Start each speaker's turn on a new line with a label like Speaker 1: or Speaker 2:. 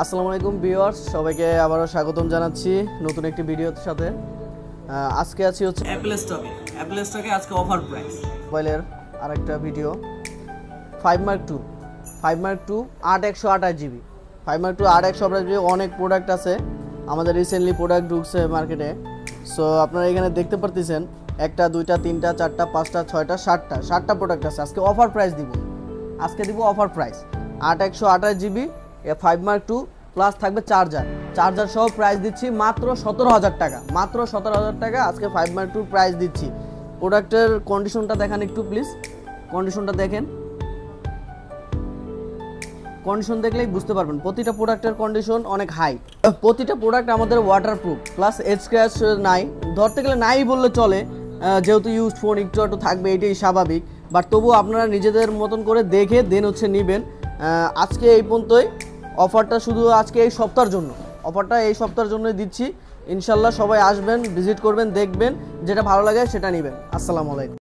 Speaker 1: আসসালামু আলাইকুম ভিউয়ার্স, সবাইকে আবারও স্বাগতম জানাচ্ছি নতুন একটি ভিডিওর সাথে। আজকে আছি হচ্ছে
Speaker 2: অ্যাপল স্টকে আজকে অফার প্রাইস
Speaker 1: মোবাইলের আরেকটা video. 5 Mark 2 8 GB 5 Mark 2 8 GB. অনেক প্রোডাক্ট আছে, আমাদের রিসেন্টলি প্রোডাক্ট ঢুকছে মার্কেটে। সো আপনারা এখানে দেখতে পারতেছেন একটা দুইটা তিনটা চারটা পাঁচটা ছয়টা সাতটা প্রোডাক্ট আছে। আজকে অফার প্রাইস দিব, offer price 8 GB 5 Mark 2 plus থাকবে চার্জার সহ প্রাইস দিচ্ছি মাত্র 17,000 টাকা। মাত্র 17,000 টাকা আজকে 5 Mark 2 প্রাইস দিচ্ছি। প্রোডাক্টের কন্ডিশনটা দেখান একটু প্লিজ, কন্ডিশনটা দেখেন। কন্ডিশন দেখলেই বুঝতে পারবেন প্রতিটা প্রোডাক্টের কন্ডিশন অনেক হাই। প্রতিটা প্রোডাক্ট আমাদের ওয়াটারপ্রুফ প্লাস এজ স্ক্র্যাচ নাই, ধরতে গেলে নাই বললে চলে, যেহেতু ইউজ ফোন একটু থাকবে, এটাই স্বাভাবিক। বাট তবুও আপনারা নিজেদের মতন করে দেখে দেন হচ্ছে নেবেন। আজকে এই পর্যন্তই। অফারটা শুধু আজকে এই সপ্তাহের জন্য, অফারটা এই সপ্তাহের জন্যই দিচ্ছি। ইনশাল্লাহ সবাই আসবেন, ভিজিট করবেন, দেখবেন, যেটা ভালো লাগে সেটা নেবেন। আসসালামু আলাইকুম।